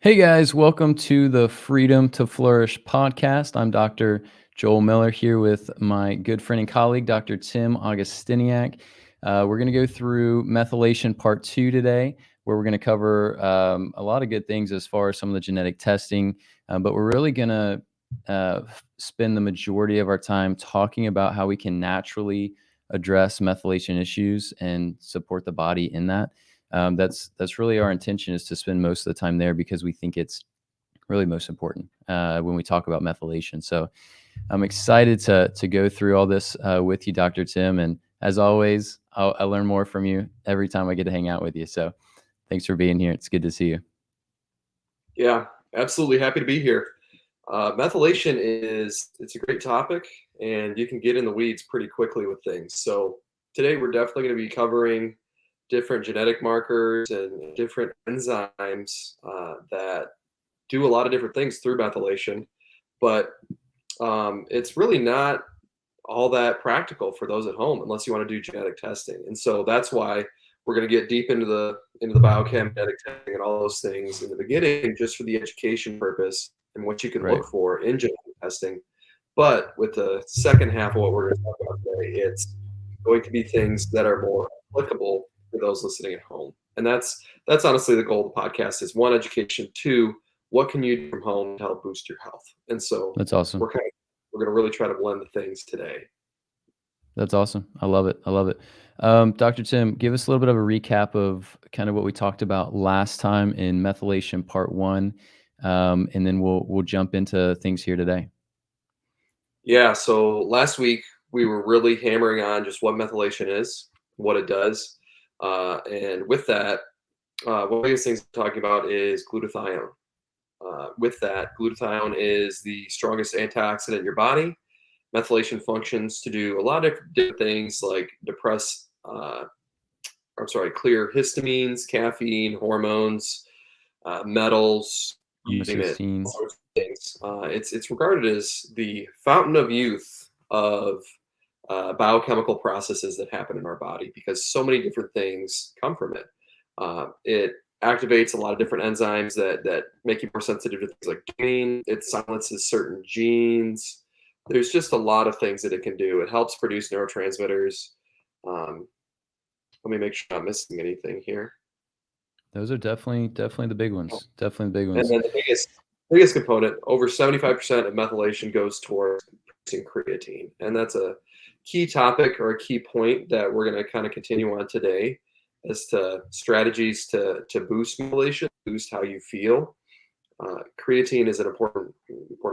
Hey guys, welcome to the Freedom to Flourish podcast. I'm Dr. Joel Miller here with my good friend and colleague, Dr. Tim Augustiniak. We're going to go through methylation part 2 today, where we're going to cover a lot of good things as far as some of the genetic testing, but we're really going to spend the majority of our time talking about how we can naturally address methylation issues and support the body in that. That's really our intention, is to spend most of the time there because we think it's really most important when we talk about methylation. So I'm excited to go through all this with you, Dr. Tim. And as always, I learn more from you every time I get to hang out with you. So thanks for being here. It's good to see you. Yeah, absolutely happy to be here. Methylation it's a great topic, and you can get in the weeds pretty quickly with things. So today we're definitely going to be covering different genetic markers and different enzymes that do a lot of different things through methylation, but it's really not all that practical for those at home unless you want to do genetic testing. And so that's why we're going to get deep into the biochem, genetic testing, and all those things in the beginning, just for the education purpose and what you can Right. look for in genetic testing. But with the second half of what we're going to talk about today, it's going to be things that are more applicable for those listening at home. And that's honestly the goal of the podcast: is one, education; two, what can you do from home to help boost your health. And so That's awesome. we're going to really try to blend the things today. That's awesome. I love it. I love it. Dr. Tim, give us a little bit of a recap of kind of what we talked about last time in methylation part 1, and then we'll jump into things here today. Yeah, so last week we were really hammering on just what methylation is, what it does, and with that, one of the biggest things we're talking about is glutathione. With that, glutathione is the strongest antioxidant in your body. Methylation functions to do a lot of different things like clear histamines, caffeine, hormones, metals, you name it, all Homocysteine. sorts of things. It's regarded as the fountain of youth of biochemical processes that happen in our body because so many different things come from it. It activates a lot of different enzymes that make you more sensitive to things like dopamine. It silences certain genes. There's just a lot of things that it can do. It helps produce neurotransmitters. Um, Let me make sure I'm not missing anything here. Those are definitely the big ones. Definitely the big And ones. then the biggest component, over 75% of methylation goes towards producing creatine. And that's a key topic or a key point that we're going to kind of continue on today as to strategies to boost methylation, boost how you feel. Creatine is an important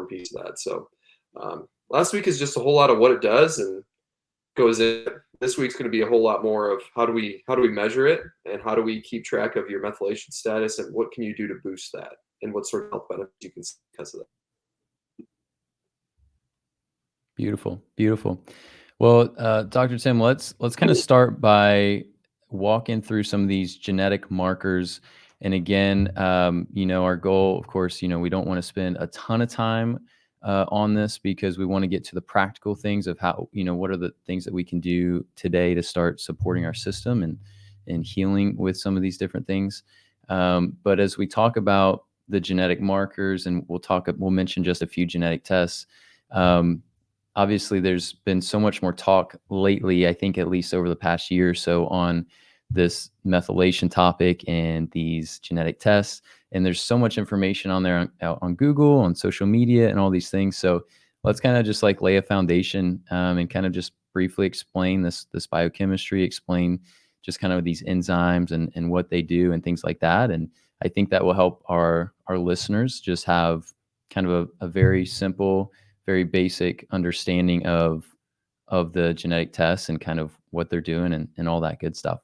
piece of that. So last week is just a whole lot of what it does and goes in. This week's going to be a whole lot more of how do we measure it and how do we keep track of your methylation status and what can you do to boost that and what sort of health benefits you can see because of that. Beautiful, beautiful. Well, Dr. Tim, let's kind of start by walking through some of these genetic markers. And again, our goal, of course, we don't want to spend a ton of time on this because we want to get to the practical things of how, what are the things that we can do today to start supporting our system and healing with some of these different things. But as we talk about the genetic markers, and we'll mention just a few genetic tests. Obviously, there's been so much more talk lately, I think at least over the past year or so, on this methylation topic and these genetic tests. And there's so much information on there on Google, on social media, and all these things. So let's kind of just like lay a foundation and kind of just briefly explain this biochemistry, explain just kind of these enzymes and what they do and things like that. And I think that will help our listeners just have kind of a very simple, very basic understanding of the genetic tests and kind of what they're doing and all that good stuff.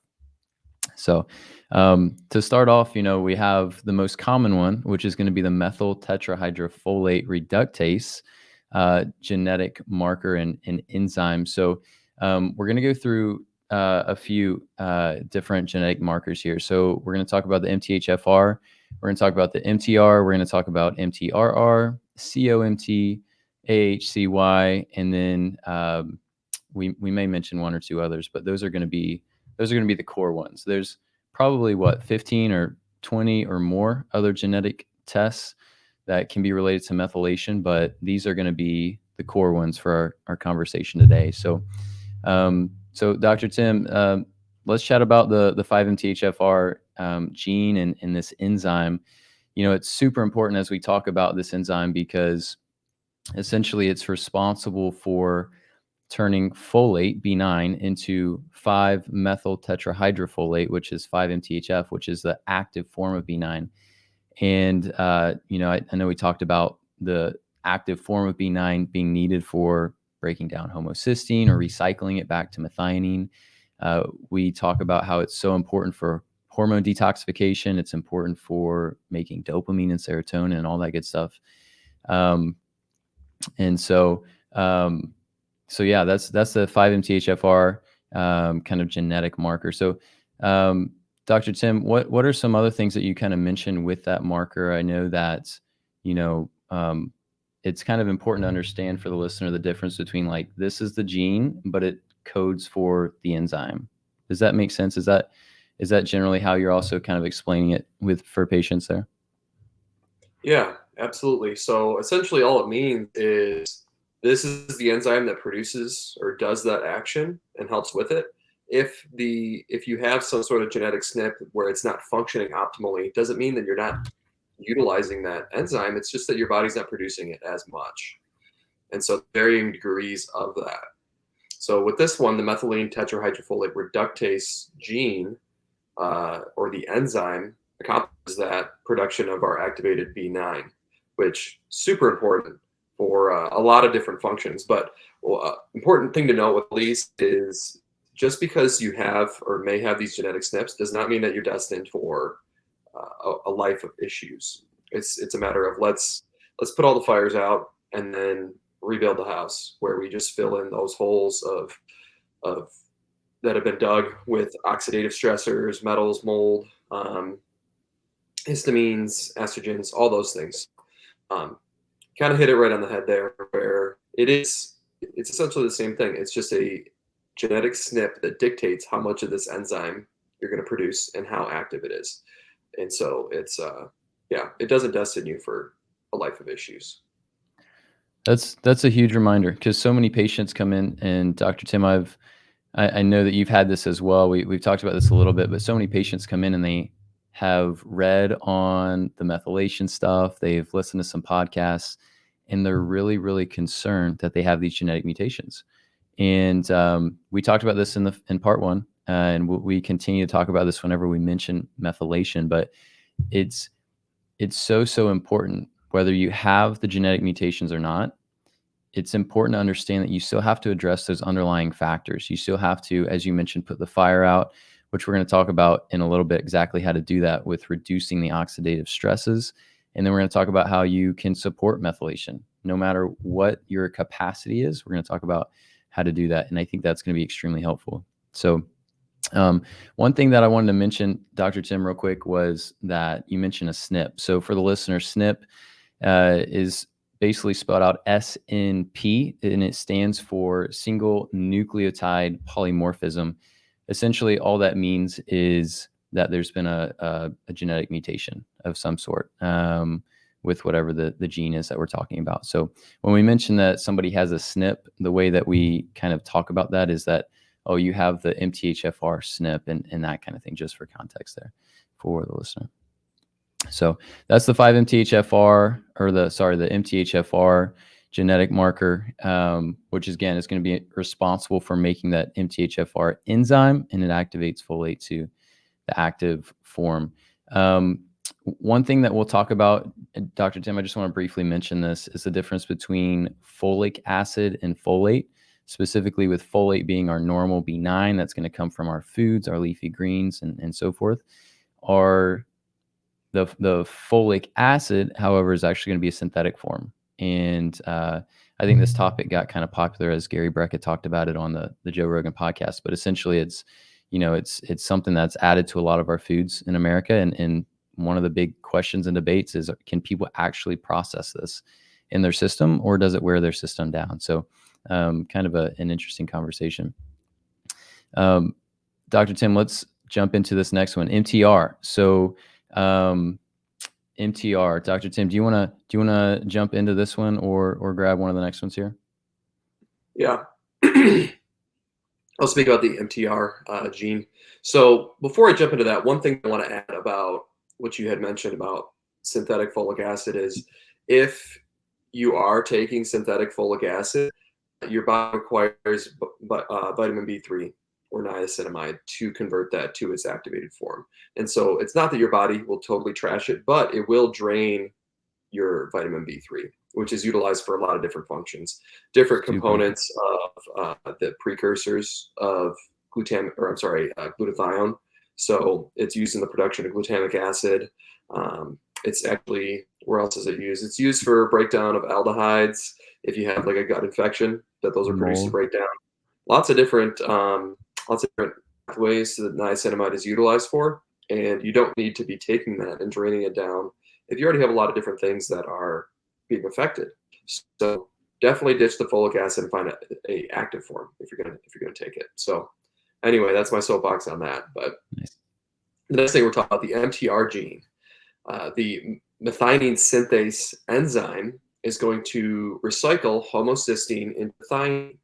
So to start off, we have the most common one, which is going to be the methyl tetrahydrofolate reductase genetic marker and enzyme. So we're going to go through a few different genetic markers here. So we're going to talk about the MTHFR. We're going to talk about the MTR. We're going to talk about MTRR, COMT, AHCY, and then we may mention one or two others, but those are going to be the core ones. There's probably 15 or 20 or more other genetic tests that can be related to methylation, but these are going to be the core ones for our conversation today. So Dr. Tim, let's chat about the 5-MTHFR gene and this enzyme. It's super important as we talk about this enzyme because essentially it's responsible for turning folate B9 into 5-methyl tetrahydrofolate, which is 5-MTHF, which is the active form of B9. And I know we talked about the active form of B9 being needed for breaking down homocysteine or recycling it back to methionine. We talk about how it's so important for hormone detoxification. It's important for making dopamine and serotonin and all that good stuff. And so yeah, that's the 5-MTHFR kind of genetic marker. So, Dr. Tim, what are some other things that you kind of mentioned with that marker? I know that, it's kind of important to understand for the listener the difference between like this is the gene, but it codes for the enzyme. Does that make sense? Is that generally how you're also kind of explaining it for patients there? Yeah, absolutely. So essentially all it means is this is the enzyme that produces or does that action and helps with it. If you have some sort of genetic SNP where it's not functioning optimally, it doesn't mean that you're not utilizing that enzyme. It's just that your body's not producing it as much. And so varying degrees of that. So with this one, the methylene tetrahydrofolate reductase gene or the enzyme accomplishes that production of our activated B9, which is super important for a lot of different functions. But important thing to note with these is just because you have or may have these genetic SNPs does not mean that you're destined for a life of issues. It's a matter of let's put all the fires out and then rebuild the house, where we just fill in those holes of that have been dug with oxidative stressors, metals, mold, histamines, estrogens, all those things. Kind of hit it right on the head there, where it's essentially the same thing. It's just a genetic SNP that dictates how much of this enzyme you're going to produce and how active it is. And so it's it doesn't destine you for a life of issues. That's a huge reminder because so many patients come in, and Dr. Tim, I know that you've had this as well. We've talked about this a little bit, but so many patients come in and they have read on the methylation stuff. They've listened to some podcasts, and they're really, really concerned that they have these genetic mutations. And we talked about this in part one, and we continue to talk about this whenever we mention methylation. But it's so important whether you have the genetic mutations or not. It's important to understand that you still have to address those underlying factors. You still have to, as you mentioned, put the fire out, which we're going to talk about in a little bit, exactly how to do that with reducing the oxidative stresses. And then we're going to talk about how you can support methylation. No matter what your capacity is, we're going to talk about how to do that. And I think that's going to be extremely helpful. So one thing that I wanted to mention, Dr. Tim, real quick, was that you mentioned a SNP. So for the listener, SNP is basically spelled out SNP, and it stands for single nucleotide polymorphism. Essentially, all that means is that there's been a genetic mutation of some sort with whatever the gene is that we're talking about. So when we mention that somebody has a SNP, the way that we kind of talk about that is that, oh, you have the MTHFR SNP and that kind of thing, just for context there for the listener. So that's the 5-MTHFR, or the MTHFR genetic marker, which again is going to be responsible for making that MTHFR enzyme, and it activates folate to the active form. One thing that we'll talk about, Dr. Tim, I just want to briefly mention this, is the difference between folic acid and folate, specifically with folate being our normal B9 that's going to come from our foods, our leafy greens, and so forth. The folic acid, however, is actually going to be a synthetic form. And I think this topic got kind of popular as Gary Breckett talked about it on the Joe Rogan podcast. But essentially, it's something that's added to a lot of our foods in America. And one of the big questions and debates is, can people actually process this in their system, or does it wear their system down? So kind of an interesting conversation. Dr. Tim, let's jump into this next one, MTR. So MTR. Dr. Tim, do you wanna jump into this one or grab one of the next ones here? Yeah. I'll speak about the MTR gene. So before I jump into that, one thing I want to add about what you had mentioned about synthetic folic acid is if you are taking synthetic folic acid, your body requires vitamin B3 or niacinamide to convert that to its activated form. And so it's not that your body will totally trash it, but it will drain your vitamin B3, which is utilized for a lot of different functions, different Super. components of the precursors of glutathione. So it's used in the production of glutamic acid. It's actually, where else is it used? It's used for breakdown of aldehydes. If you have like a gut infection, that those are produced to Mold. break down. Lots of different pathways that niacinamide is utilized for, and you don't need to be taking that and draining it down if you already have a lot of different things that are being affected. So definitely ditch the folic acid and find a active form if you're gonna take it. So anyway, that's my soapbox on that. But Nice. the next thing we're talking about, the MTR gene, the methionine synthase enzyme is going to recycle homocysteine into thionine.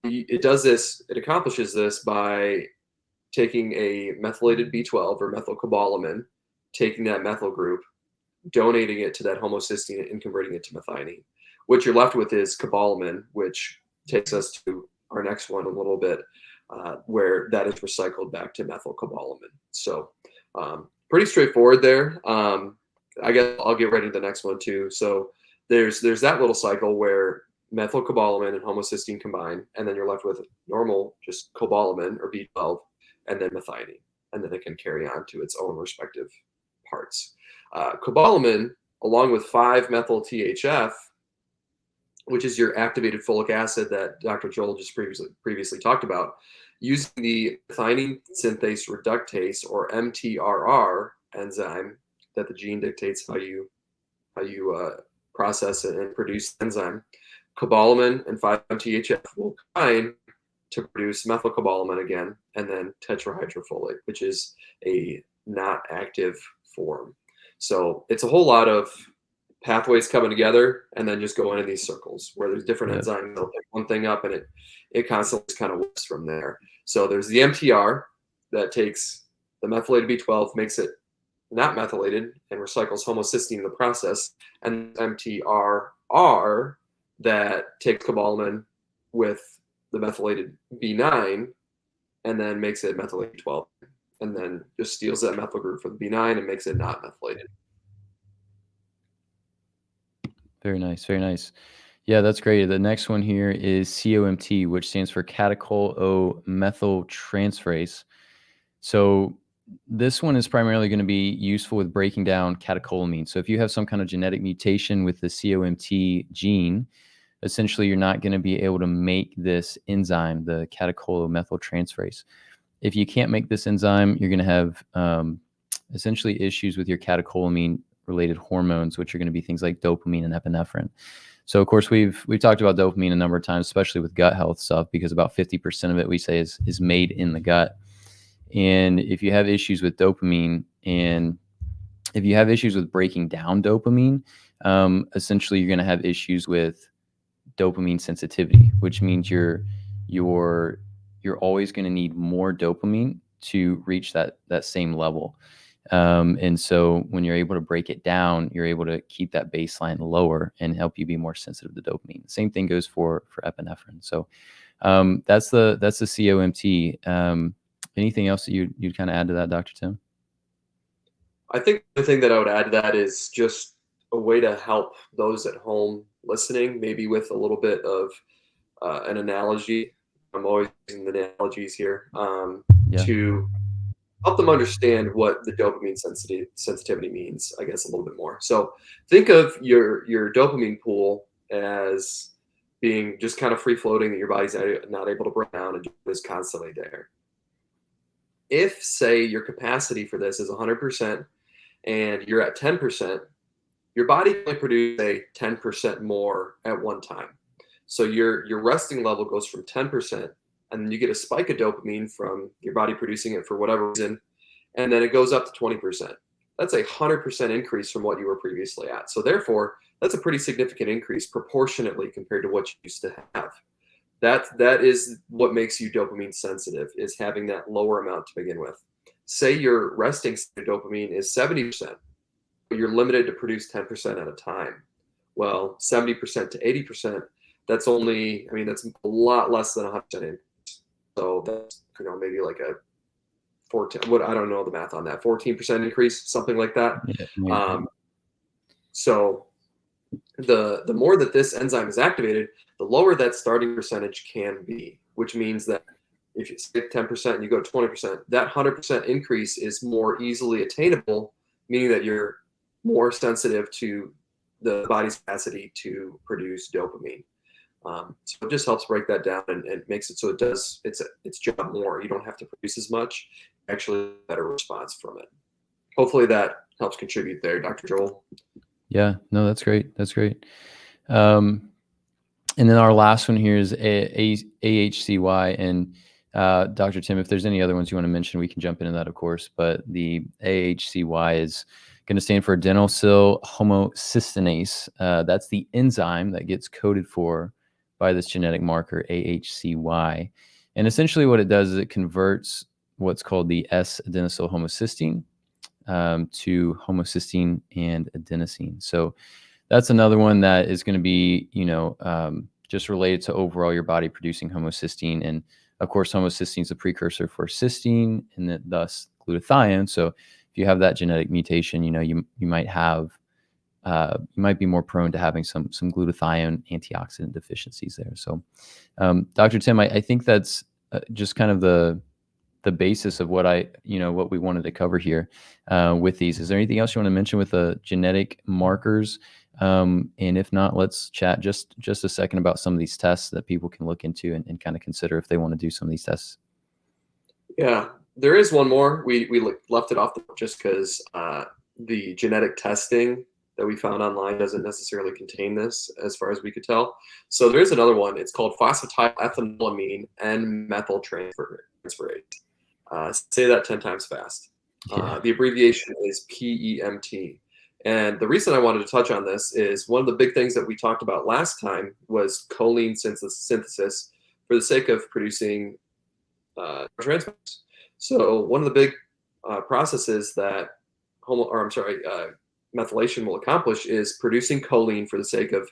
It accomplishes this by taking a methylated B12 or methylcobalamin, taking that methyl group, donating it to that homocysteine and converting it to methionine. What you're left with is cobalamin, which takes us to our next one a little bit, where that is recycled back to methylcobalamin. So pretty straightforward there. I guess I'll get right into the next one too. So there's that little cycle where methylcobalamin and homocysteine combine, and then you're left with normal just cobalamin or B12, and then methionine, and then it can carry on to its own respective parts. Cobalamin, along with 5-methyl-THF, which is your activated folic acid that Dr. Joel just previously talked about, using the methionine synthase reductase or MTRR enzyme that the gene dictates how you process it and produce the enzyme. Cobalamin and 5-MTHF will combine to produce methylcobalamin again, and then tetrahydrofolate, which is a not active form. So it's a whole lot of pathways coming together and then just going in these circles where there's different Yep. enzymes. They'll pick one thing up and it constantly kind of works from there. So there's the MTR that takes the methylated B12, makes it not methylated, and recycles homocysteine in the process, and MTRR that takes cobalamin with the methylated B9 and then makes it methylated 12, and then just steals that methyl group from the B9 and makes it not methylated. Very nice. Very nice. Yeah, that's great. The next one here is COMT, which stands for catechol O methyltransferase. So this one is primarily going to be useful with breaking down catecholamine. So if you have some kind of genetic mutation with the COMT gene, essentially you're not going to be able to make this enzyme, the catecholomethyltransferase. If you can't make this enzyme, you're going to have essentially issues with your catecholamine related hormones, which are going to be things like dopamine and epinephrine. So of course we've talked about dopamine a number of times, especially with gut health stuff, because about 50% of it we say is made in the gut. And if you have issues with dopamine, and if you have issues with breaking down dopamine, essentially you're going to have issues with dopamine sensitivity, which means you're always going to need more dopamine to reach that same level. And so when you're able to break it down, you're able to keep that baseline lower and help you be more sensitive to dopamine. The same thing goes for epinephrine. So that's the COMT. Anything else that you'd kind of add to that, Dr. Tim? I think the thing that I would add to that is just a way to help those at home listening, maybe with a little bit of an analogy. I'm always using the analogies here Yeah. to help them understand what the dopamine sensitivity means, I guess, a little bit more. So think of your dopamine pool as being just kind of free floating, that your body's not able to break down and is constantly there. If, say, your capacity for this is 100% and you're at 10%, your body can only produce, say, 10% more at one time. So your resting level goes from 10%, and then you get a spike of dopamine from your body producing it for whatever reason, and then it goes up to 20%. that's a 100% increase from what you were previously at. So therefore, that's a pretty significant increase proportionately compared to what you used to have. That is what makes you dopamine sensitive, is having that lower amount to begin with. Say your resting state of dopamine is 70%, but you're limited to produce 10% at a time. Well, 70% to 80%, that's a lot less than 100% increase. So that's, maybe like a 14, I don't know the math on that, 14% increase, something like that. Yeah, yeah. So the more that this enzyme is activated, the lower that starting percentage can be, which means that if you skip 10% and you go to 20%, that 100% increase is more easily attainable, meaning that you're more sensitive to the body's capacity to produce dopamine. So it just helps break that down and makes it so it does its job more. You don't have to produce as much, actually a better response from it. Hopefully that helps contribute there, Dr. Joel. Yeah, no, that's great. That's great. And then our last one here is AHCY. And Dr. Tim, if there's any other ones you want to mention, we can jump into that, of course. But the AHCY is going to stand for adenylyl homocysteine. That's the enzyme that gets coded for by this genetic marker, AHCY. And essentially what it does is it converts what's called the S-adenosyl homocysteine to homocysteine and adenosine. So that's another one that is going to be, just related to overall your body producing homocysteine. And of course, homocysteine is a precursor for cysteine and thus glutathione. So if you have that genetic mutation, you might have, you might be more prone to having some glutathione antioxidant deficiencies there. So, Dr. Tim, I think that's just kind of the basis of what what we wanted to cover here with these. Is there anything else you want to mention with the genetic markers? And if not, let's chat just a second about some of these tests that people can look into and kind of consider if they want to do some of these tests. Yeah, there is one more. We left it off just because the genetic testing that we found online doesn't necessarily contain this, as far as we could tell. So there's another one. It's called phosphatidylethylamine N-methyltransferase. Say that 10 times fast. Yeah. The abbreviation is PEMT. And the reason I wanted to touch on this is one of the big things that we talked about last time was choline synthesis for the sake of producing neurotransmitters. So one of the big processes that methylation will accomplish is producing choline for the sake of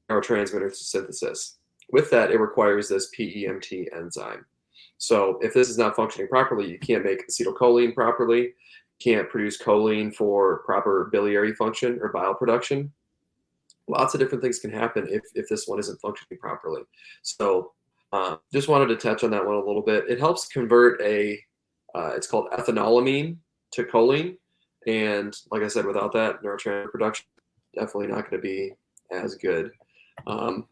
neurotransmitter synthesis. With that, it requires this PEMT enzyme. So if this is not functioning properly, you can't make acetylcholine properly, can't produce choline for proper biliary function or bile production. Lots of different things can happen if this one isn't functioning properly. So just wanted to touch on that one a little bit. It helps convert it's called ethanolamine to choline. And like I said, without that, neurotransmitter production definitely not going to be as good.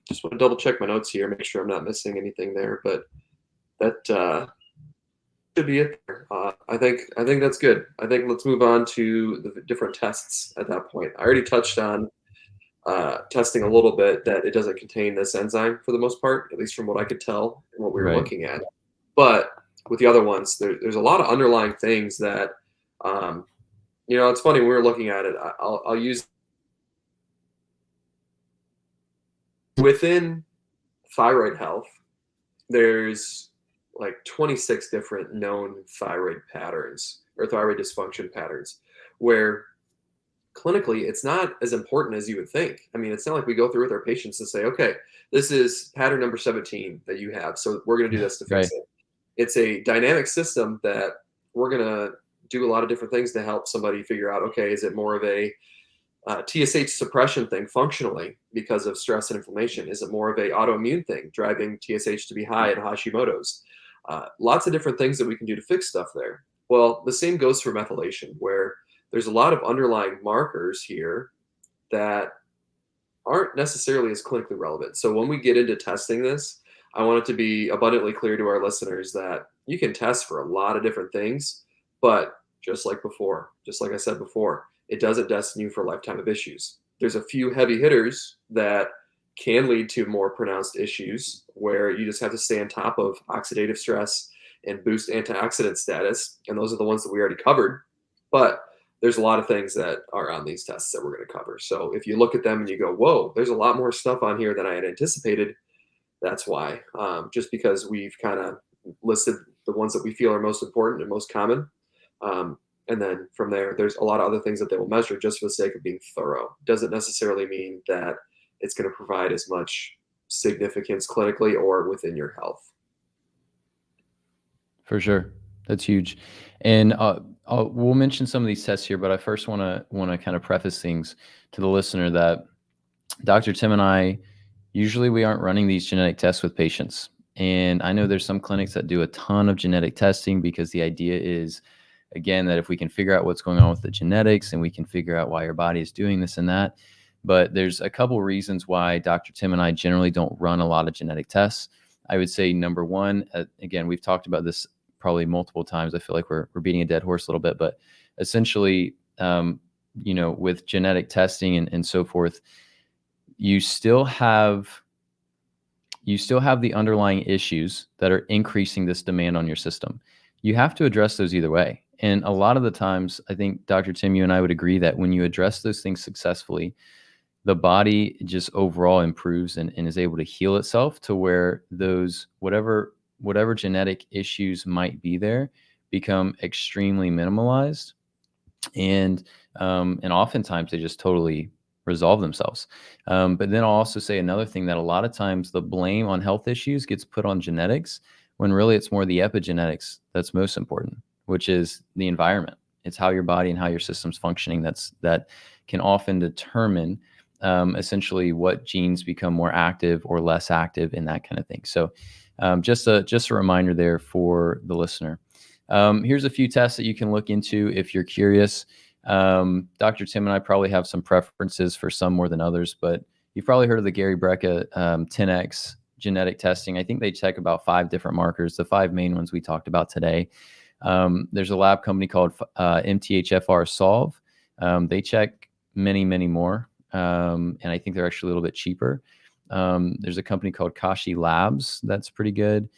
Just want to double check my notes here, make sure I'm not missing anything there, but that should be it there. I think that's good. I think let's move on to the different tests at that point. I already touched on testing a little bit that it doesn't contain this enzyme for the most part, at least from what I could tell and what we were looking at. But with the other ones, there's a lot of underlying things that, it's funny when we were looking at it. I'll use within thyroid health. There's like 26 different known thyroid patterns or thyroid dysfunction patterns where clinically it's not as important as you would think. I mean, it's not like we go through with our patients and say, okay, this is pattern number 17 that you have, so we're going to do this to fix it. It's a dynamic system that we're going to do a lot of different things to help somebody figure out, okay, is it more of a TSH suppression thing functionally because of stress and inflammation? Is it more of a autoimmune thing driving TSH to be high at Hashimoto's? Lots of different things that we can do to fix stuff there. Well, the same goes for methylation, where there's a lot of underlying markers here that aren't necessarily as clinically relevant. So when we get into testing this, I want it to be abundantly clear to our listeners that you can test for a lot of different things, but just like I said before, it doesn't destine you for a lifetime of issues. There's a few heavy hitters that can lead to more pronounced issues where you just have to stay on top of oxidative stress and boost antioxidant status. And those are the ones that we already covered. But there's a lot of things that are on these tests that we're going to cover. So if you look at them and you go, whoa, there's a lot more stuff on here than I had anticipated, that's why. Just because we've kind of listed the ones that we feel are most important and most common. And then from there, there's a lot of other things that they will measure just for the sake of being thorough. Doesn't necessarily mean that it's going to provide as much significance clinically or within your health. For sure. That's huge. And we'll mention some of these tests here, but I first want to kind of preface things to the listener that Dr. Tim and I, usually we aren't running these genetic tests with patients. And I know there's some clinics that do a ton of genetic testing because the idea is, again, that if we can figure out what's going on with the genetics and we can figure out why your body is doing this and that. But there's a couple reasons why Dr. Tim and I generally don't run a lot of genetic tests. I would say number one, again, we've talked about this probably multiple times. I feel like we're beating a dead horse a little bit, but essentially, with genetic testing and so forth, you still have the underlying issues that are increasing this demand on your system. You have to address those either way. And a lot of the times, I think, Dr. Tim, you and I would agree that when you address those things successfully, the body just overall improves and is able to heal itself to where those whatever genetic issues might be there become extremely minimalized, and oftentimes they just totally resolve themselves. But then I'll also say another thing, that a lot of times the blame on health issues gets put on genetics when really it's more the epigenetics that's most important, which is the environment. It's how your body and how your system's functioning that can often determine essentially what genes become more active or less active and that kind of thing. So just a reminder there for the listener. Here's a few tests that you can look into if you're curious. Dr. Tim and I probably have some preferences for some more than others, but you've probably heard of the Gary Brecka 10X genetic testing. I think they check about 5 different markers, the 5 main ones we talked about today. There's a lab company called MTHFR Solve. They check many, many more, and I think they're actually a little bit cheaper. There's a company called Kashi Labs that's pretty good.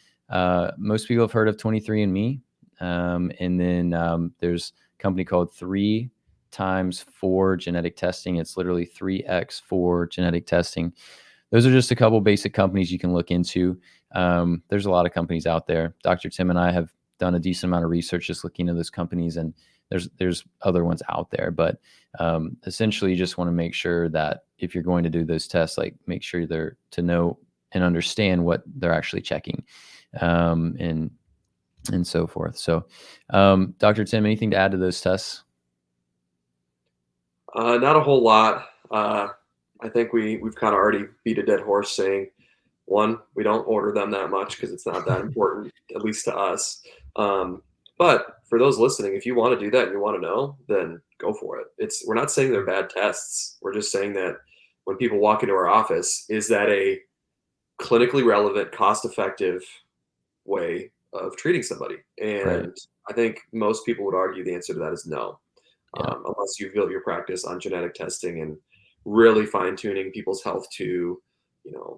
Most people have heard of 23andMe. And then there's a company called 3x4 genetic testing. It's literally 3x4 genetic testing. Those are just a couple basic companies you can look into. There's a lot of companies out there. Dr. Tim and I have done a decent amount of research just looking at those companies, and there's other ones out there. But essentially, you just want to make sure that if you're going to do those tests, like make sure they're to know and understand what they're actually checking, and so forth. So, Dr. Tim, anything to add to those tests? Not a whole lot. I think we've kind of already beat a dead horse saying, one, we don't order them that much because it's not that important, at least to us. But for those listening, if you want to do that and you want to know, then go for it. We're not saying they're bad tests. We're just saying that when people walk into our office, is that a clinically relevant, cost-effective way of treating somebody? And Right. I think most people would argue the answer to that is no, Yeah. unless you build your practice on genetic testing and really fine-tuning people's health to,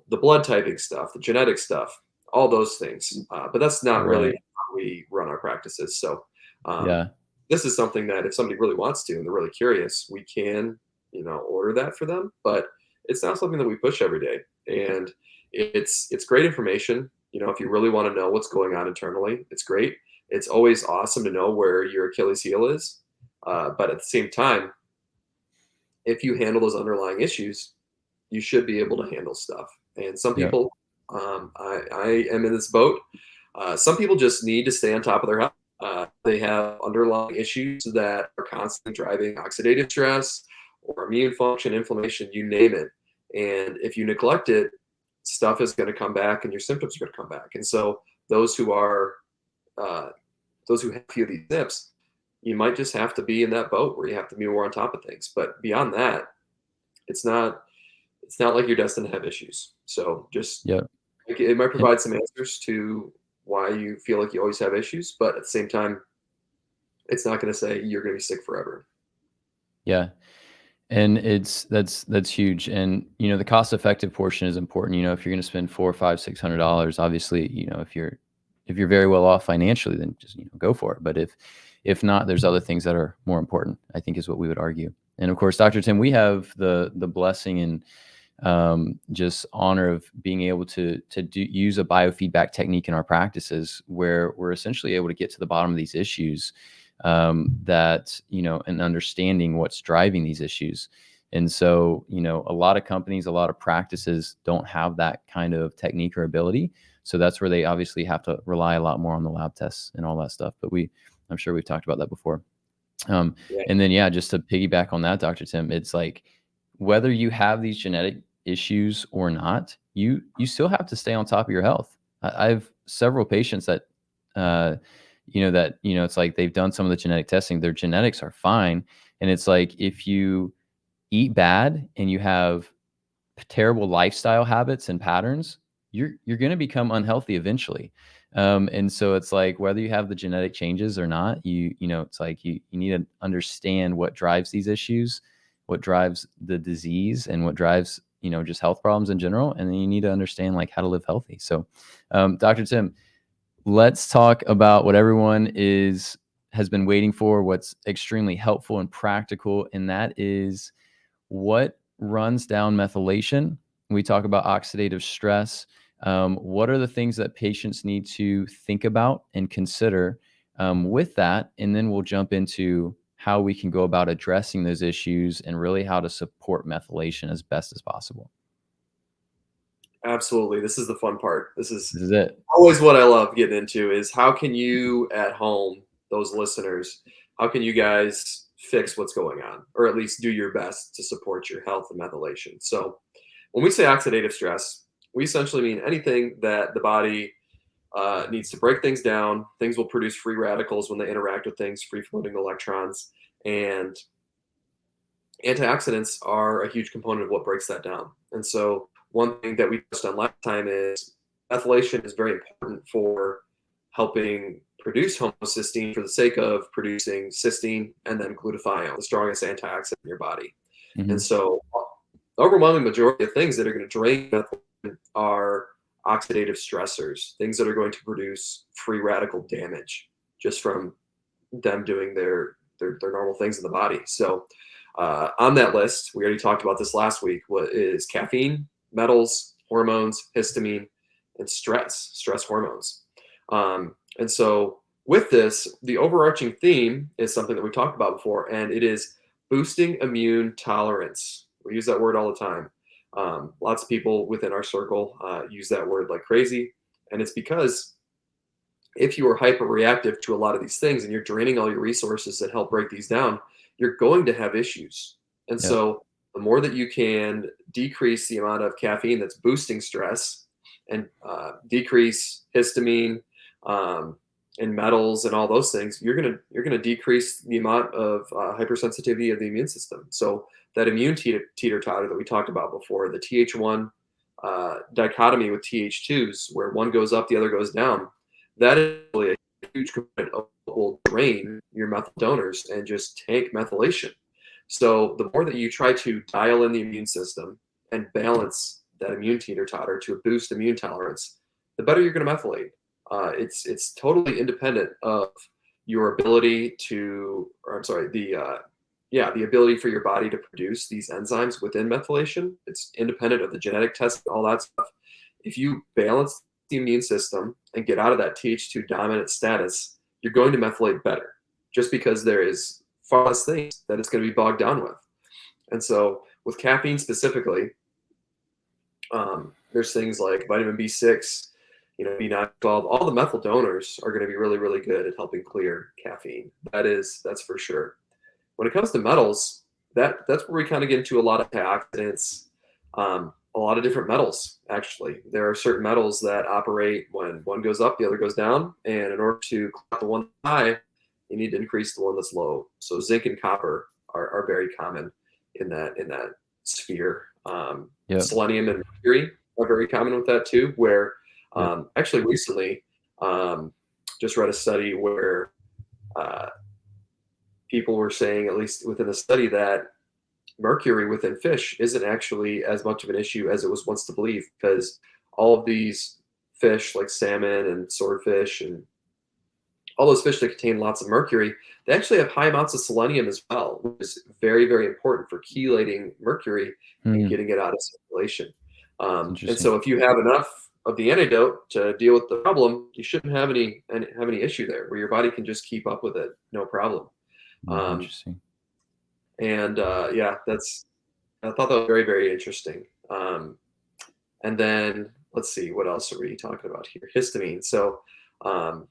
the blood typing stuff, the genetic stuff, all those things. But that's not really Right. how we run our practices. So Yeah. this is something that if somebody really wants to and they're really curious, we can, order that for them. But it's not something that we push every day. And it's great information. If you really want to know what's going on internally, it's great. It's always awesome to know where your Achilles heel is. But at the same time, if you handle those underlying issues, you should be able to handle stuff. And some Yeah. people, I am in this boat. Some people just need to stay on top of their health. They have underlying issues that are constantly driving oxidative stress or immune function, inflammation, you name it. And if you neglect it, stuff is going to come back and your symptoms are going to come back. And so those who have a few of these tips, you might just have to be in that boat where you have to be more on top of things. But beyond that, it's not like you're destined to have issues. So just Yeah. it might And provide some answers to why you feel like you always have issues, but at the same time, it's not going to say you're going to be sick forever. yeah. And that's huge. And the cost effective portion is important. If you're going to spend $400, $500, $600, obviously, if you're very well off financially, then just go for it. But If not, there's other things that are more important, I think is what we would argue. And of course, Dr. Tim, we have the blessing and just honor of being able to use a biofeedback technique in our practices, where we're essentially able to get to the bottom of these issues, that, and understanding what's driving these issues. And so, a lot of companies, a lot of practices don't have that kind of technique or ability. So that's where they obviously have to rely a lot more on the lab tests and all that stuff. But I'm sure we've talked about that before. Yeah. And then, yeah, just to piggyback on that, Dr. Tim, it's like, whether you have these genetic issues or not, you still have to stay on top of your health. I've several patients that, it's like they've done some of the genetic testing, their genetics are fine. And it's like, if you eat bad and you have terrible lifestyle habits and patterns, you're going to become unhealthy eventually. And so it's like, whether you have the genetic changes or not, it's like you need to understand what drives these issues, what drives the disease, and what drives, just health problems in general. And then you need to understand like how to live healthy. So, Dr. Tim, let's talk about what everyone has been waiting for, what's extremely helpful and practical, and that is what runs down methylation. We talk about oxidative stress. What are the things that patients need to think about and consider with that? And then we'll jump into how we can go about addressing those issues and really how to support methylation as best as possible. Absolutely. This is the fun part. This is This is it. always what I love getting into, is how can you at home, those listeners, how can you guys fix what's going on, or at least do your best to support your health and methylation? So when we say oxidative stress, we essentially mean anything that the body needs to break things down. Things will produce free radicals when they interact with things, free floating electrons, and antioxidants are a huge component of what breaks that down. And so one thing that we touched on last time is methylation is very important for helping produce homocysteine for the sake of producing cysteine and then glutathione, the strongest antioxidant in your body. And Mm-hmm. so the overwhelming majority of things that are going to drain methylation are oxidative stressors, things that are going to produce free radical damage just from them doing their normal things in the body. So on that list, we already talked about this last week, what is caffeine, metals, hormones, histamine, and stress hormones. And so with this, the overarching theme is something that we talked about before, and it is boosting immune tolerance. We use that word all the time. Lots of people within our circle use that word like crazy, and it's because if you are hyper reactive to a lot of these things and you're draining all your resources that help break these down, you're going to have issues. And Yep. so the more that you can decrease the amount of caffeine that's boosting stress, and decrease histamine, and metals and all those things, you're gonna decrease the amount of hypersensitivity of the immune system. So that immune teeter totter that we talked about before, the Th1 dichotomy with Th2s, where one goes up, the other goes down, that is really a huge component of what will drain your methyl donors and just tank methylation. So the more that you try to dial in the immune system and balance that immune teeter totter to boost immune tolerance, the better you're going to methylate. It's totally independent of your ability to, or I'm sorry, the ability for your body to produce these enzymes within methylation. It's independent of the genetic testing, all that stuff. If you balance the immune system and get out of that Th2 dominant status, you're going to methylate better, just because there is far less things that it's going to be bogged down with. And so with caffeine specifically, there's things like vitamin B6, B9, 12, all the methyl donors are going to be really, really good at helping clear caffeine. That's for sure. When it comes to metals, that's where we kind of get into a lot of antioxidants, a lot of different metals, actually. There are certain metals that operate when one goes up, the other goes down. And in order to clock the one high, you need to increase the one that's low. So zinc and copper are very common in that sphere. Yep. Selenium and mercury are very common with that too, where Yep. actually recently just read a study where people were saying, at least within the study, that mercury within fish isn't actually as much of an issue as it was once to believe, because all of these fish like salmon and swordfish and all those fish that contain lots of mercury, they actually have high amounts of selenium as well, which is very, very important for chelating mercury and Hmm, getting it out of circulation. it's And interesting. so, if you have enough of the antidote to deal with the problem, you shouldn't have any issue there, where your body can just keep up with it, no problem. Yeah, Um, interesting. and yeah, I thought that was very, very interesting. And then let's see, what else are we talking about here? Histamine. So um,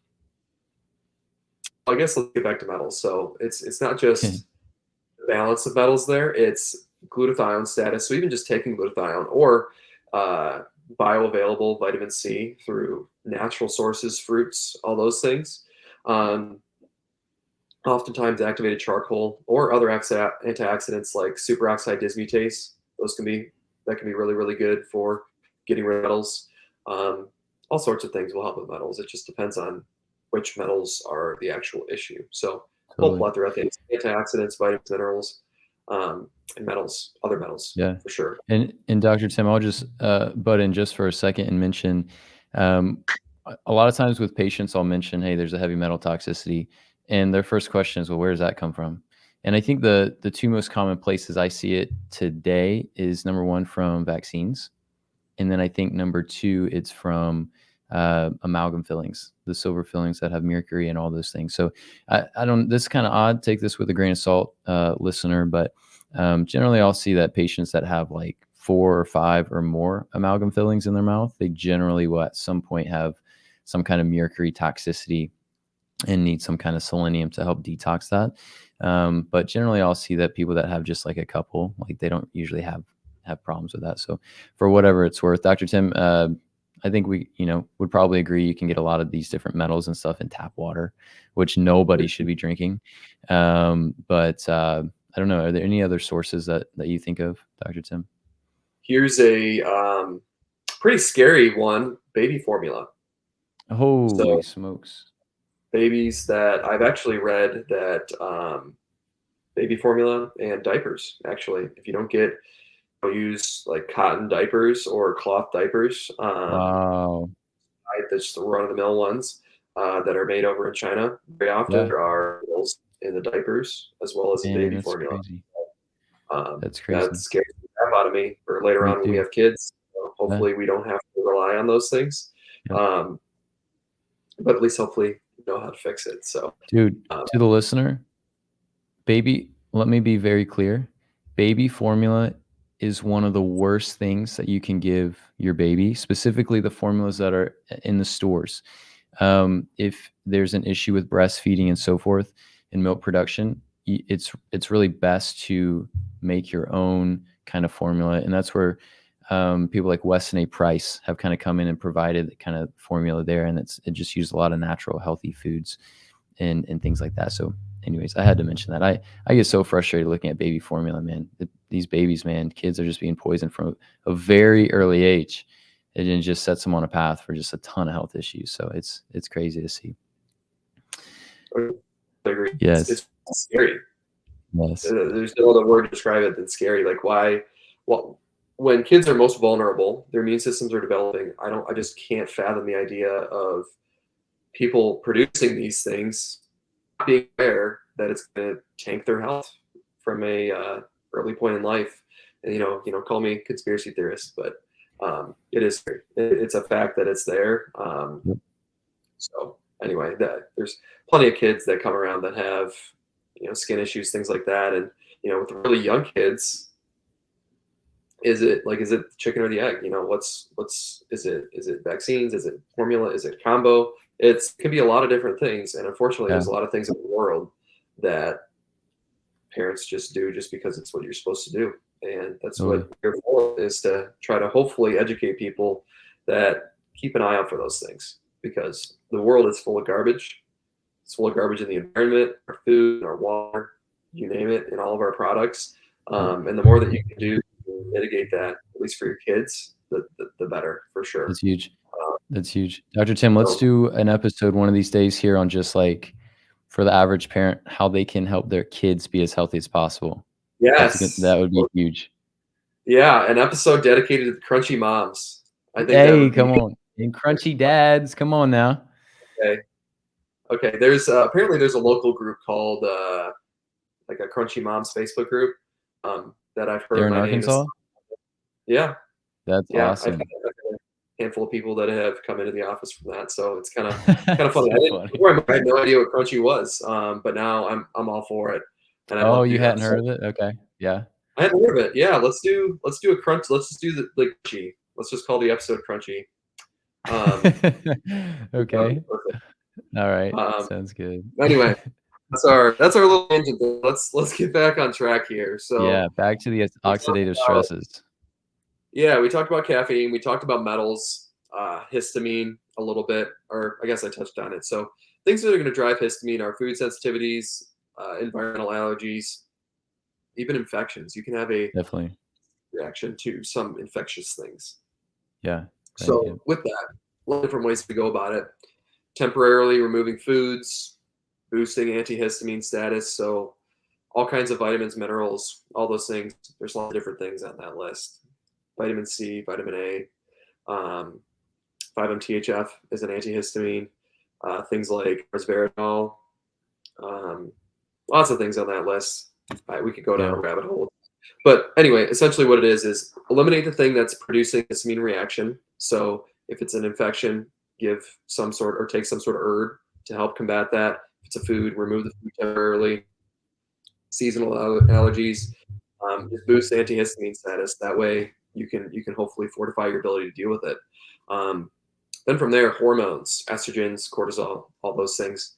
I guess let's get back to metals. So it's not just the balance of metals there; it's glutathione status. So even just taking glutathione or uh, bioavailable vitamin C through natural sources, fruits, all those things. Um, Oftentimes activated charcoal or other antioxidants like superoxide dismutase. Those can be that can be really, really good for getting rid of metals. Um, all sorts of things will help with metals. It just depends on which metals are the actual issue. So whole Totally. plethora of things: antioxidants, vitamins, minerals, and metals, other metals Yeah. for sure. And Dr. Tim, I'll just butt in just for a second and mention um, a lot of times with patients, I'll mention, hey, there's a heavy metal toxicity, and their first question is, well, where does that come from? And I think the two most common places I see it today is number one from vaccines, and then I think number two, it's from amalgam fillings, the silver fillings that have mercury and all those things. So I don't. This is kind of odd. Take this with a grain of salt, listener. But generally, I'll see that patients that have like 4 or 5 or more amalgam fillings in their mouth, they generally will at some point have some kind of mercury toxicity and need some kind of selenium to help detox that. But generally, I'll see that people that have just like a couple, like they don't usually have problems with that. So for whatever it's worth, Dr. Tim, I think we would probably agree you can get a lot of these different metals and stuff in tap water, which nobody should be drinking. But I don't know. Are there any other sources that you think of, Dr. Tim? Here's a pretty scary one: baby formula. Holy So smokes! babies that I've actually read that baby formula and diapers. Actually, if you don't get use like cotton diapers or cloth diapers, Wow. right, that's the run of the mill ones that are made over in China. Very often Yeah, there are holes in the diapers as well as in man, baby that's formula. crazy. That's That crazy. scares the crap out of me for later Me on when we too. have kids. So Yeah, hopefully we don't have to rely on those things, yeah. um, but at least hopefully we know how to fix it. So Dude, um, to the listener, let me be very clear. Baby formula is one of the worst things that you can give your baby, specifically the formulas that are in the stores. If there's an issue with breastfeeding and so forth in milk production, it's really best to make your own kind of formula, and that's where people like Weston A. Price have kind of come in and provided the kind of formula there, and it just used a lot of natural, healthy foods and things like that. So, anyways, I had to mention that. I get so frustrated looking at baby formula, man. These babies, man, kids are just being poisoned from a very early age. It just sets them on a path for just a ton of health issues. So it's crazy to see. I agree. Yes, It's scary. yes, There's no other word to describe it than scary. Like why? Well, when kids are most vulnerable, their immune systems are developing. I just can't fathom the idea of people producing these things being aware that it's going to tank their health from a early point in life. And call me conspiracy theorist, but it is. It's a fact that it's there. yep, So anyway, there's plenty of kids that come around that have skin issues, things like that, and with really young kids, is it chicken or the egg? What's is it vaccines? Is it formula? Is it combo? It can be a lot of different things, and unfortunately, yeah, there's a lot of things in the world that parents just do just because it's what you're supposed to do, and that's totally. what we're for, is to try to hopefully educate people that keep an eye out for those things, because the world is full of garbage. It's full of garbage in the environment, our food, our water, you name it, in all of our products. Yep. And the more that you can do to mitigate that, at least for your kids, the better, for sure. That's huge. Uh, That's huge. Dr. Tim, let's so, do an episode one of these days here on just like for the average parent, how they can help their kids be as healthy as possible. That yes. would be huge. Yeah, an episode dedicated to the crunchy moms. I think that Hey, would be come on. And crunchy dads, come on now. okay. Okay, there's apparently there's a local group called like a Crunchy Moms Facebook group that I've They're heard in my name is. Arkansas? Yeah, That's yeah, I've had awesome. a handful of people that have come into the office from that, so it's kind of That's funny. I so didn't funny. before I had no idea what Crunchy was, but now I'm all for it, and I'd love Oh, to you do that. hadn't heard So of it? Okay. Yeah. I hadn't heard of it. Yeah, let's do a crunch. Let's just do the Crunchy. Let's just call the episode Crunchy. Um, that would be Okay. perfect. All right. Um, Sounds good. anyway, that's our little tangent. Let's get back on track here. So Yeah, back to the we talked oxidative about stresses. yeah, we talked about caffeine. We talked about metals, histamine a little bit, or I guess I touched on it. So things that are going to drive histamine are food sensitivities, environmental allergies, even infections. You can have a Definitely. reaction to some infectious things. Yeah. Right. Yeah. So with that, a lot of different ways to go about it. Temporarily removing foods, boosting antihistamine status. So all kinds of vitamins, minerals, all those things. There's a lot of different things on that list. Vitamin C, vitamin A, 5-MTHF is an antihistamine. Things like resveratrol, um, lots of things on that list. We could go down Yeah. a rabbit hole. But anyway, essentially what it is eliminate the thing that's producing histamine reaction. So if it's an infection, give some sort or take some sort of herb to help combat that. If it's a food, remove the food temporarily. Seasonal allergies, just boost antihistamine status. That way you can hopefully fortify your ability to deal with it. Um, then from there, hormones, estrogens, cortisol, all those things.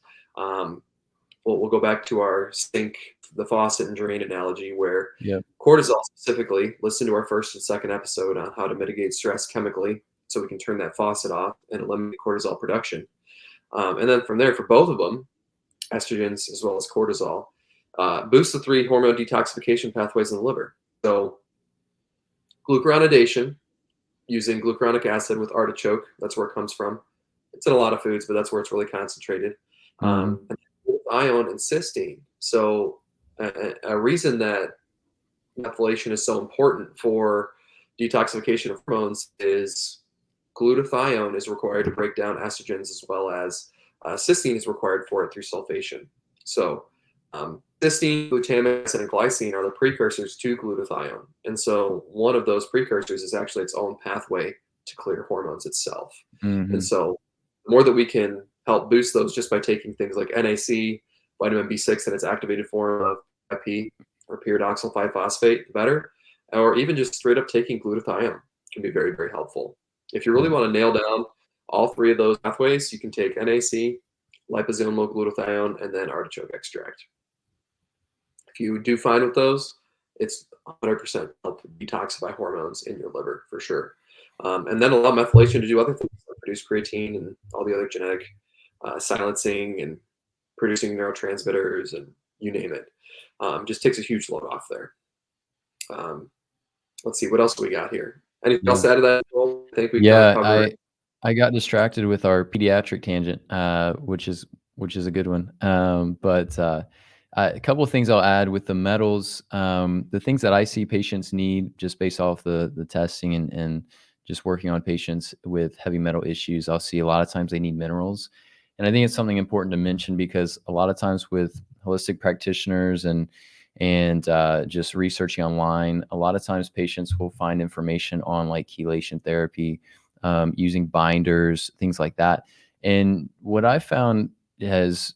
We'll go back to our sink, the faucet and drain analogy where Yep. cortisol specifically, listen to our first and second episode on how to mitigate stress chemically so we can turn that faucet off and eliminate cortisol production. And then from there, for both of them, estrogens as well as cortisol, boost the three hormone detoxification pathways in the liver. So glucuronidation, using glucuronic acid with artichoke, that's where it comes from. It's in a lot of foods, but that's where it's really concentrated. Hmm. And ion and cysteine. So a reason that methylation is so important for detoxification of hormones is glutathione is required to break down estrogens as well as cysteine is required for it through sulfation. So cysteine, glutamic acid, and glycine are the precursors to glutathione. And so one of those precursors is actually its own pathway to clear hormones itself. And Hmm. so the more that we can help boost those just by taking things like NAC, vitamin B6 in its activated form of IP or pyridoxal 5-phosphate, the better. Or even just straight up taking glutathione can be very, very helpful. If you really Yeah. want to nail down all three of those pathways, you can take NAC, liposomal glutathione, and then artichoke extract. If you do fine with those, it's 100% help detoxify hormones in your liver for sure. And then allow methylation to do other things like produce creatine and all the other genetic silencing and producing neurotransmitters and you name it. Just takes a huge load off there. Um, let's see, what else do we got here? Anything else Yeah. to add to that, Joel? I think we kind of Yeah. covered. I got distracted with our pediatric tangent, which is a good one. A couple of things I'll add with the metals. The things that I see patients need just based off the testing and just working on patients with heavy metal issues. I'll see a lot of times they need minerals, and I think it's something important to mention because a lot of times with holistic practitioners and just researching online, a lot of times patients will find information on like chelation therapy, using binders, things like that. And what I found has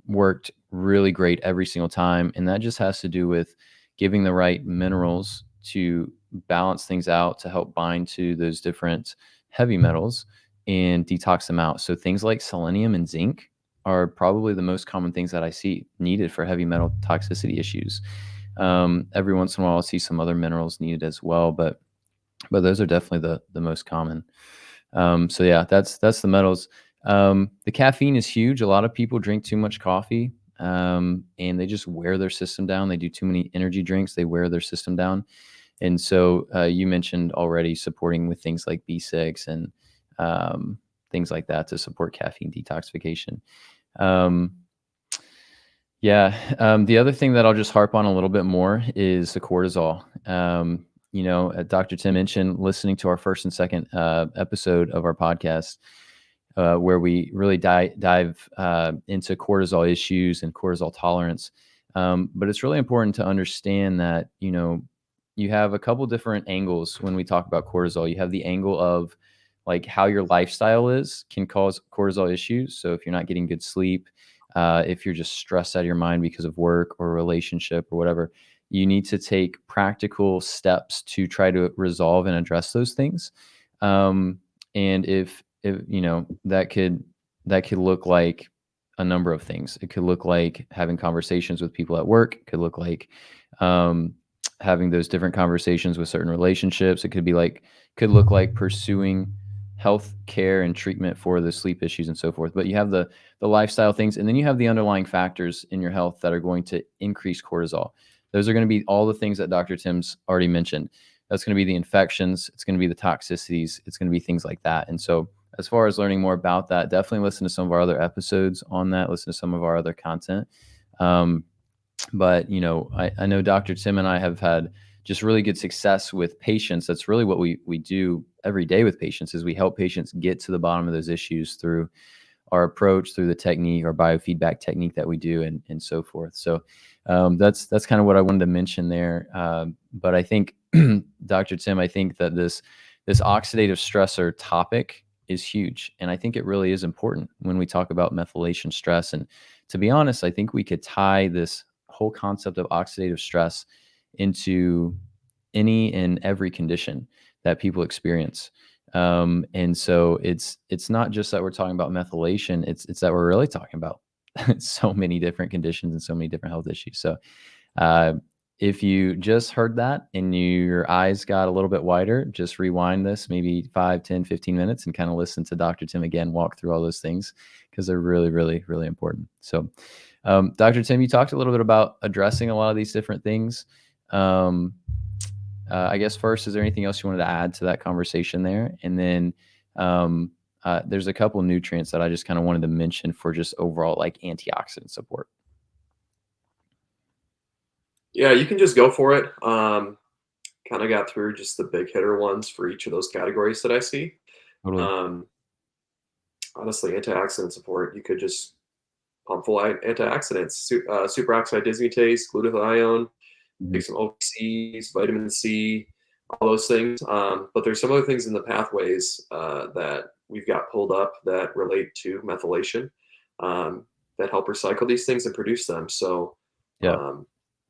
worked really great every single time. And that just has to do with giving the right minerals to balance things out to help bind to those different heavy metals and detox them out. So things like selenium and zinc are probably the most common things that I see needed for heavy metal toxicity issues. Every once in a while, I'll see some other minerals needed as well, but those are definitely the most common. So yeah, that's the metals. The caffeine is huge. A lot of people drink too much coffee, and they just wear their system down. They do too many energy drinks. They wear their system down. And so you mentioned already supporting with things like B6 and things like that to support caffeine detoxification. Um, the other thing that I'll just harp on a little bit more is the cortisol. Dr. Tim mentioned listening to our first and second episode of our podcast. where we really dive into cortisol issues and cortisol tolerance. But it's really important to understand that, you have a couple different angles when we talk about cortisol. You have the angle of like how your lifestyle is can cause cortisol issues. So if you're not getting good sleep, if you're just stressed out of your mind because of work or relationship or whatever, you need to take practical steps to try to resolve and address those things. And if that could look like a number of things. It could look like having conversations with people at work. It could look like um, having those different conversations with certain relationships. It could look like pursuing health care and treatment for the sleep issues and so forth. But you have the lifestyle things, and then you have the underlying factors in your health that are going to increase cortisol. Those are going to be all the things that Dr. Tim's already mentioned. That's going to be the infections. It's going to be the toxicities. It's going to be things like that. And so as far as learning more about that, definitely listen to some of our other episodes on that, listen to some of our other content. But I know Dr. Tim and I have had just really good success with patients. That's really what we do every day with patients, is we help patients get to the bottom of those issues through our approach, through the technique, our biofeedback technique that we do, and so forth. So that's kind of what I wanted to mention there. But I think, Dr. Tim, I think that this oxidative stressor topic is huge, and I think it really is important when we talk about methylation stress. And to be honest, I think we could tie this whole concept of oxidative stress into any and every condition that people experience. And so it's not just that we're talking about methylation, it's that we're really talking about so many different conditions and so many different health issues. So uh, if you just heard that and your eyes got a little bit wider, just rewind this maybe 5, 10, 15 minutes and kind of listen to Dr. Tim again, walk through all those things, because they're really, really, really important. So Dr. Tim, you talked a little bit about addressing a lot of these different things. I guess first, is there anything else you wanted to add to that conversation there? And then there's a couple of nutrients that I just kind of wanted to mention for just overall like antioxidant support. Yeah, you can just go for it. Kind of got through just the big hitter ones for each of those categories that I see. Totally. Um, Honestly, antioxidant support, you could just pump full antioxidants, superoxide dismutase, glutathione, Mhm. take some OPCs, vitamin C, all those things. But there's some other things in the pathways that we've got pulled up that relate to methylation, that help recycle these things and produce them. So Yeah. um,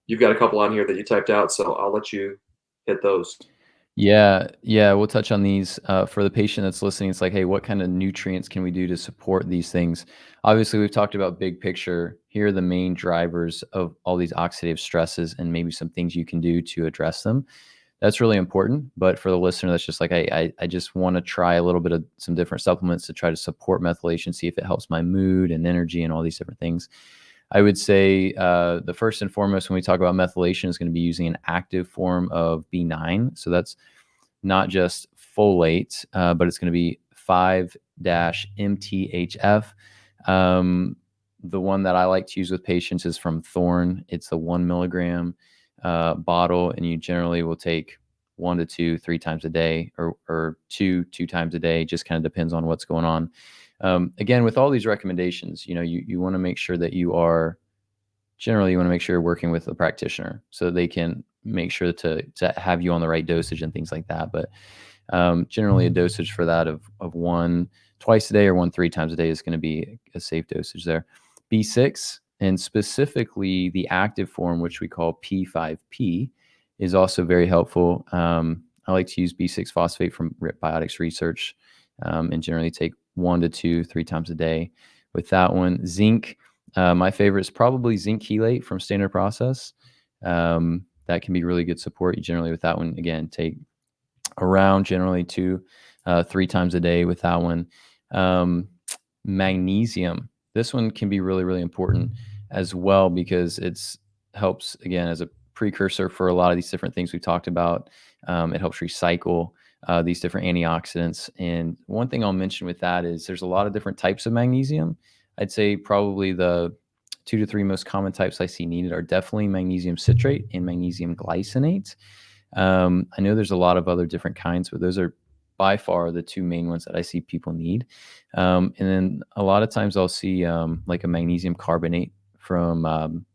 you've got a couple on here that you typed out, so I'll let you hit those. Yeah, yeah, we'll touch on these. For the patient that's listening, it's like, hey, what kind of nutrients can we do to support these things? Obviously, we've talked about big picture. Here are the main drivers of all these oxidative stresses and maybe some things you can do to address them. That's really important. But for the listener that's just like, hey, I just want to try a little bit of some different supplements to try to support methylation, see if it helps my mood and energy and all these different things. I would say the first and foremost, when we talk about methylation, is going to be using an active form of B9. So that's not just folate, but it's going to be 5-MTHF. The one that I like to use with patients is from Thorne. It's the 1 milligram bottle, and you generally will take 1 to 2, 3 times a day, or two times a day. Just kind of depends on what's going on. Again, with all these recommendations, you want to make sure that you want to make sure you're working with a practitioner so they can make sure to have you on the right dosage and things like that. But generally, a dosage for that of 1 twice a day or 1 3 times a day is going to be a safe dosage there. B6, and specifically the active form, which we call P5P, is also very helpful. I like to use B6 phosphate from RIP Biotics Research, and generally take 1 to 2, 3 times a day with that one. Zinc, my favorite is probably zinc chelate from Standard Process. That can be really good support. You generally, with that one, again, take around generally 2, 3 times a day with that one. Magnesium. This one can be really, really important as well, because it's helps, again, as a precursor for a lot of these different things we've talked about. It helps recycle these different antioxidants. And one thing I'll mention with that is there's a lot of different types of magnesium. I'd say probably the 2 to 3 most common types I see needed are definitely magnesium citrate and magnesium glycinate. I know there's a lot of other different kinds, but those are by far the two main ones that I see people need. And then a lot of times I'll see like a magnesium carbonate from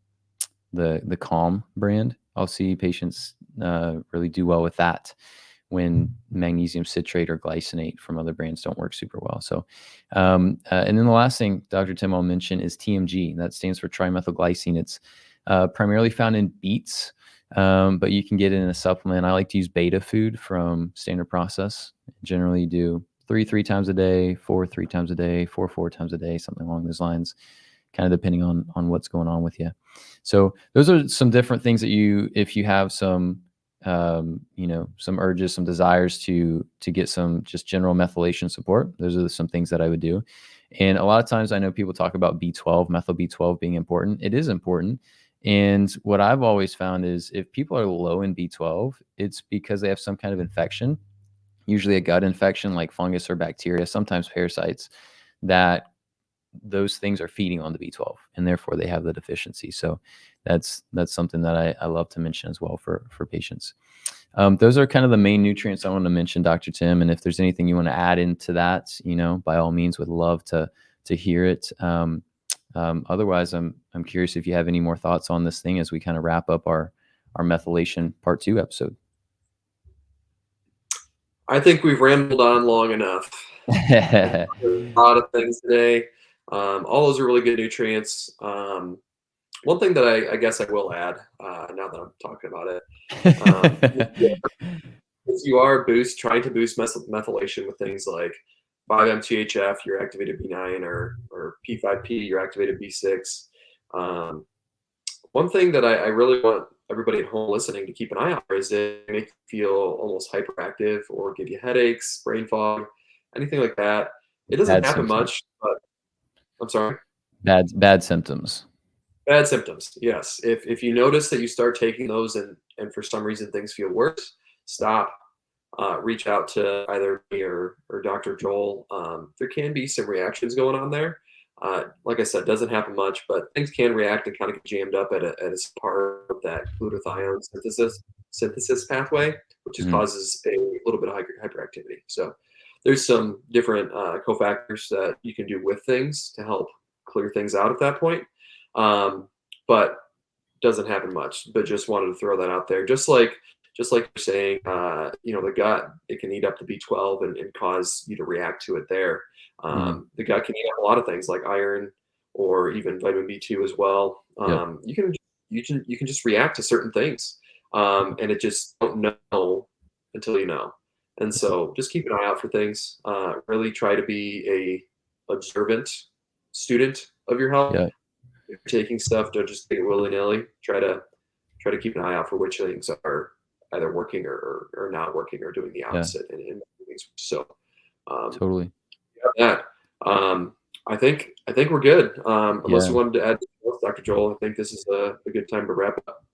the Calm brand. I'll see patients really do well with that when magnesium citrate or glycinate from other brands don't work super well. So, and then the last thing, Dr. Tim, I'll mention is TMG. That stands for trimethylglycine. It's primarily found in beets, but you can get it in a supplement. I like to use Beta Food from Standard Process. Generally do three times a day, four 3 times a day, four times a day, something along those lines, kind of depending on what's going on with you. So those are some different things that if you have some, some urges, some desires to get some just general methylation support, those are some things that I would do. And a lot of times I know people talk about B12, methyl B12 being important. It is important. And what I've always found is if people are low in B12, it's because they have some kind of infection, usually a gut infection like fungus or bacteria, sometimes parasites, that those things are feeding on the B12 and therefore they have the deficiency. So that's something that I love to mention as well for patients. Those are kind of the main nutrients I want to mention, Dr. Tim. And if there's anything you want to add into that, by all means, would love to hear it. Otherwise, I'm curious if you have any more thoughts on this thing as we kind of wrap up our methylation part 2 episode. I think we've rambled on long enough. A lot of things today. All those are really good nutrients. One thing that I guess I will add, now that I'm talking about it, if you are trying to boost methylation with things like 5-MTHF, your activated B9, or P5P, your activated B6. One thing that I really want everybody at home listening to keep an eye out for is it make you feel almost hyperactive or give you headaches, brain fog, anything like that. It doesn't happen much, but I'm sorry. Bad symptoms. Bad symptoms, yes. If you notice that you start taking those and for some reason things feel worse, stop. Reach out to either me or Dr. Joel. There can be some reactions going on there. Like I said, doesn't happen much, but things can react and kind of get jammed up at a part of that glutathione synthesis pathway, which causes a little bit of hyperactivity. So there's some different cofactors that you can do with things to help clear things out at that point. But doesn't happen much, but just wanted to throw that out there. Just like you're saying, the gut, it can eat up the B12 and cause you to react to it there. The gut can eat up a lot of things like iron or even vitamin B2 as well. You can just react to certain things, and it just don't know until you know. And so just keep an eye out for things. Really try to be a observant student of your health. Yeah. If you're taking stuff, don't just take it willy-nilly. Try to keep an eye out for which things are either working or not working or doing the opposite. And so totally. That I think we're good. Unless you wanted to add else, Dr. Joel, I think this is a good time to wrap up.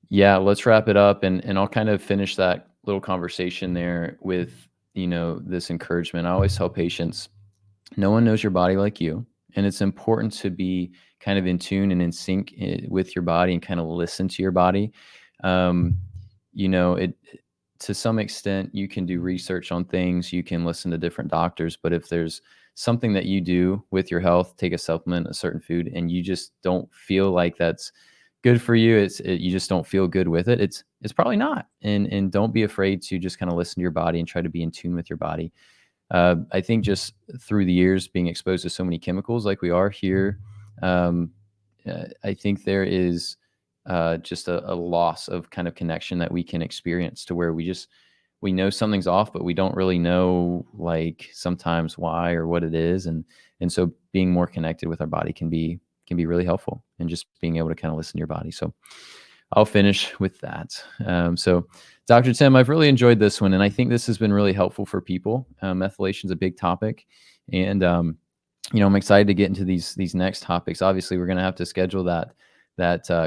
Yeah, let's wrap it up, and I'll kind of finish that little conversation there with this encouragement. I always tell patients, no one knows your body like you, and it's important to be kind of in tune and in sync with your body and kind of listen to your body. It to some extent you can do research on things, you can listen to different doctors, but if there's something that you do with your health, take a supplement, a certain food, and you just don't feel like that's good for you, you just don't feel good with it, it's probably not. And don't be afraid to just kind of listen to your body and try to be in tune with your body. I think just through the years being exposed to so many chemicals like we are here, I think there is just a loss of kind of connection that we can experience to where we know something's off, but we don't really know like sometimes why or what it is. And so being more connected with our body can be really helpful, and just being able to kind of listen to your body. So I'll finish with that. So Dr. Tim, I've really enjoyed this one, and I think this has been really helpful for people. Methylation is a big topic, and I'm excited to get into these next topics. Obviously, we're going to have to schedule that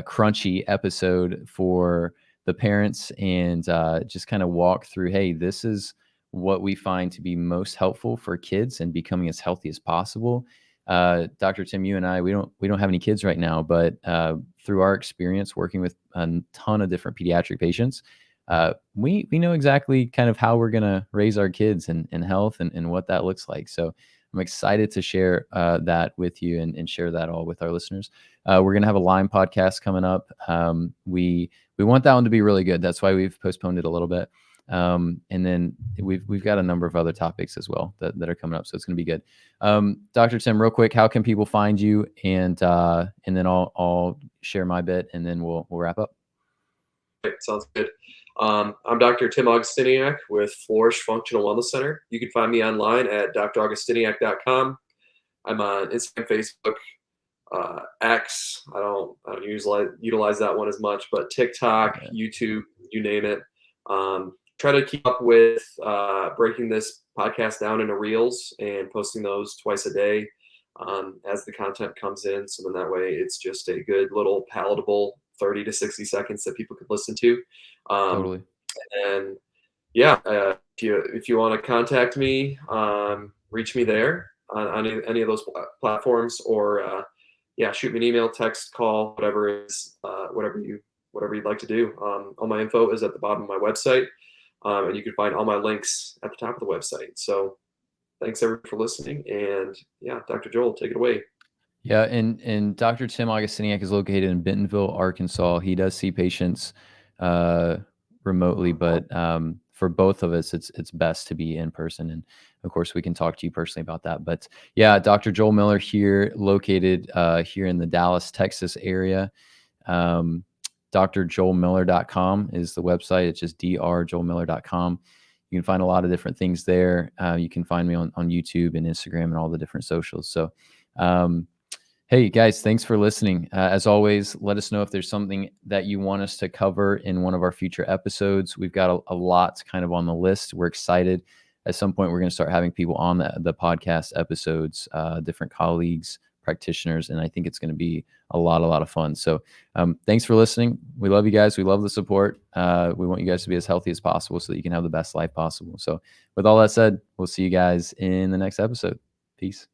crunchy episode for the parents and just kind of walk through, hey, this is what we find to be most helpful for kids and becoming as healthy as possible. Dr. Tim, you and I, we don't have any kids right now, but through our experience working with a ton of different pediatric patients, we know exactly kind of how we're going to raise our kids in health and what that looks like. So I'm excited to share that with you and share that all with our listeners. We're going to have a Lyme podcast coming up. We want that one to be really good. That's why we've postponed it a little bit. And then we've got a number of other topics as well that are coming up. So it's going to be good. Dr. Tim, real quick, how can people find you? And then I'll share my bit and then we'll wrap up. Right, sounds good. I'm Dr. Tim Augustiniak with Flourish Functional Wellness Center. You can find me online at draugustiniak.com. I'm on Instagram, Facebook, X. I don't utilize that one as much, but TikTok, YouTube, you name it. Try to keep up with breaking this podcast down into reels and posting those twice a day as the content comes in. So then that way it's just a good little palatable 30 to 60 seconds that people can listen to. Totally. And yeah, if you want to contact me, reach me there on any of those platforms, or shoot me an email, text, call, whatever is whatever you'd like to do. All my info is at the bottom of my website, and you can find all my links at the top of the website. So thanks everyone for listening, and yeah, Dr. Joel, take it away. Yeah, and Dr. Tim Augustiniak is located in Bentonville, Arkansas. He does see patients remotely, but for both of us, it's best to be in person. And of course, we can talk to you personally about that. But yeah, Dr. Joel Miller here, located here in the Dallas, Texas area. drjoelmiller.com is the website. It's just drjoelmiller.com. You can find a lot of different things there. You can find me on YouTube and Instagram and all the different socials. So, hey guys, thanks for listening. As always, let us know if there's something that you want us to cover in one of our future episodes. We've got a lot kind of on the list. We're excited. At some point, we're going to start having people on the podcast episodes, different colleagues, practitioners, and I think it's going to be a lot of fun. So thanks for listening. We love you guys. We love the support. We want you guys to be as healthy as possible so that you can have the best life possible. So with all that said, we'll see you guys in the next episode. Peace.